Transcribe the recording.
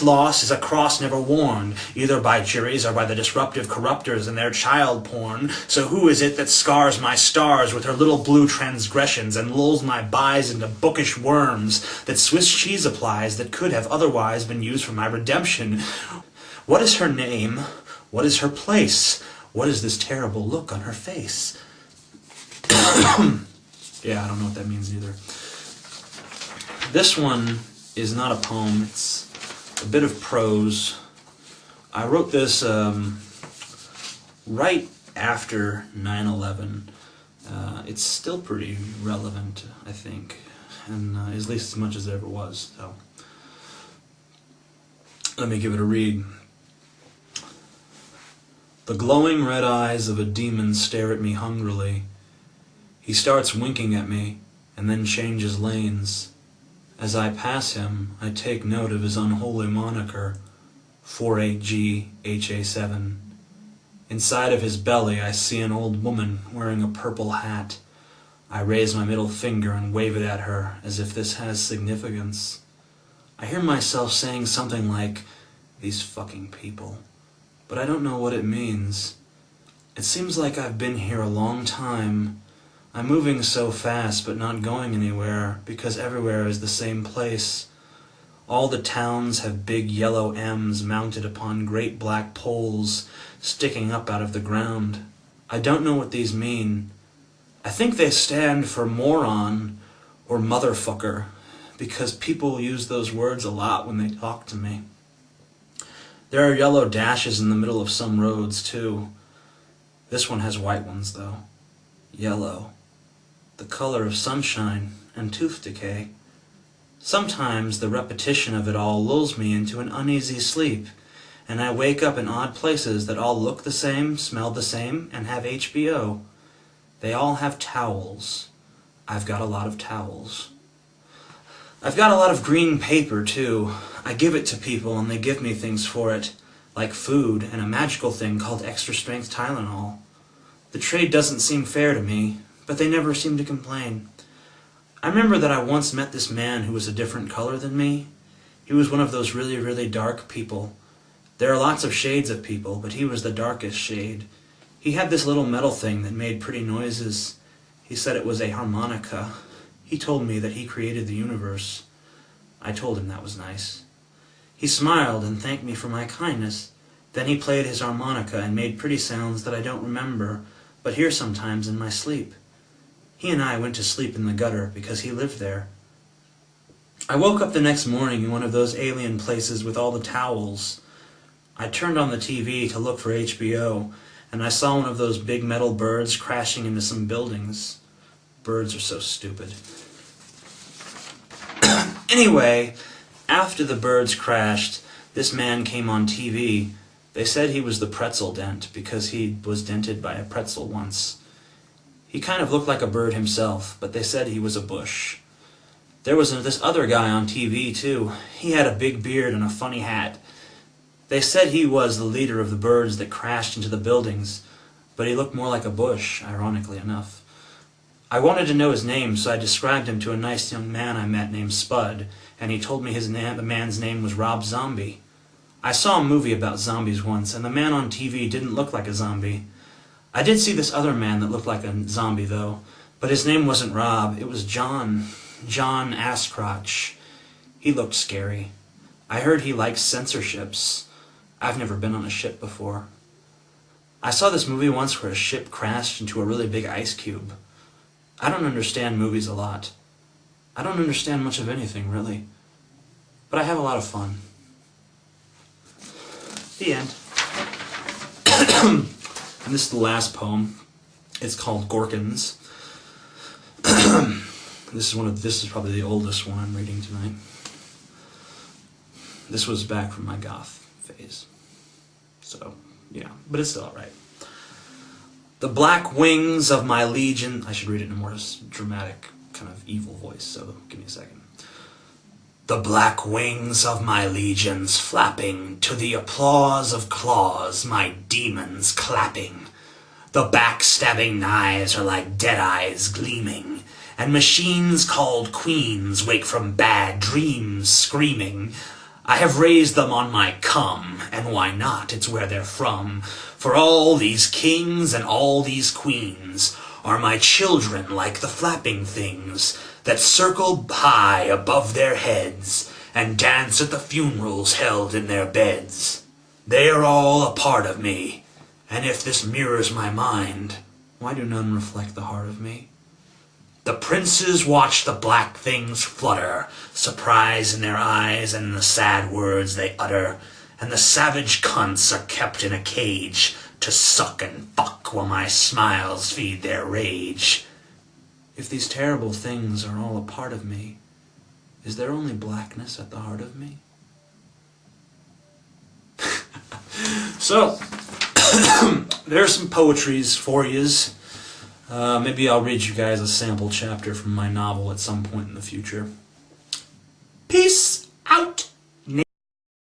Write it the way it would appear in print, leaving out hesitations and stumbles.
loss is a cross never worn, either by juries or by the disruptive corruptors and their child porn. So who is it that scars my stars with her little blue transgressions and lulls my buys into bookish worms that Swiss cheese applies that could have otherwise been used for my redemption? What is her name? What is her place? What is this terrible look on her face? Yeah, I don't know what that means either. This one is not a poem, it's a bit of prose. I wrote this right after 9/11. It's still pretty relevant, I think, and at least as much as it ever was. So let me give it a read. The glowing red eyes of a demon stare at me hungrily. He starts winking at me, and then changes lanes. As I pass him, I take note of his unholy moniker, 48GHA7. Inside of his belly, I see an old woman wearing a purple hat. I raise my middle finger and wave it at her, as if this has significance. I hear myself saying something like, "These fucking people," but I don't know what it means. It seems like I've been here a long time. I'm moving so fast but not going anywhere, because everywhere is the same place. All the towns have big yellow M's mounted upon great black poles sticking up out of the ground. I don't know what these mean. I think they stand for moron or motherfucker, because people use those words a lot when they talk to me. There are yellow dashes in the middle of some roads too. This one has white ones though. Yellow. The color of sunshine and tooth decay. Sometimes the repetition of it all lulls me into an uneasy sleep, and I wake up in odd places that all look the same, smell the same, and have HBO. They all have towels. I've got a lot of towels. I've got a lot of green paper, too. I give it to people, and they give me things for it, like food and a magical thing called extra-strength Tylenol. The trade doesn't seem fair to me, but they never seem to complain. I remember that I once met this man who was a different color than me. He was one of those really, really dark people. There are lots of shades of people, but he was the darkest shade. He had this little metal thing that made pretty noises. He said it was a harmonica. He told me that he created the universe. I told him that was nice. He smiled and thanked me for my kindness. Then he played his harmonica and made pretty sounds that I don't remember, but hear sometimes in my sleep. He and I went to sleep in the gutter because he lived there. I woke up the next morning in one of those alien places with all the towels. I turned on the TV to look for HBO, and I saw one of those big metal birds crashing into some buildings. Birds are so stupid. Anyway, after the birds crashed, this man came on TV. They said he was the pretzel dent because he was dented by a pretzel once. He kind of looked like a bird himself, but they said he was a bush. There was this other guy on TV, too. He had a big beard and a funny hat. They said he was the leader of the birds that crashed into the buildings, but he looked more like a bush, ironically enough. I wanted to know his name, so I described him to a nice young man I met named Spud, and he told me the man's name was Rob Zombie. I saw a movie about zombies once, and the man on TV didn't look like a zombie. I did see this other man that looked like a zombie, though, but his name wasn't Rob, it was John Asscrotch. He looked scary. I heard he likes censorships. I've never been on a ship before. I saw this movie once where a ship crashed into a really big ice cube. I don't understand movies a lot. I don't understand much of anything, really. But I have a lot of fun. The end. And this is the last poem. It's called Gorkins. This is probably the oldest one I'm reading tonight. This was back from my goth phase. So, yeah, but it's still alright. The black wings of my legion... I should read it in a more dramatic, kind of evil voice, so give me a second. The black wings of my legions flapping, to the applause of claws, my demons clapping. The backstabbing knives are like dead eyes gleaming, and machines called queens wake from bad dreams screaming. I have raised them on my come, and why not? It's where they're from. For all these kings and all these queens are my children, like the flapping things that circle high above their heads and dance at the funerals held in their beds. They are all a part of me, and if this mirrors my mind, why do none reflect the heart of me? The princes watch the black things flutter, surprise in their eyes and in the sad words they utter, and the savage cunts are kept in a cage to suck and fuck while my smiles feed their rage. If these terrible things are all a part of me, is there only blackness at the heart of me? So, there's some poetries for yous. Maybe I'll read you guys a sample chapter from my novel at some point in the future.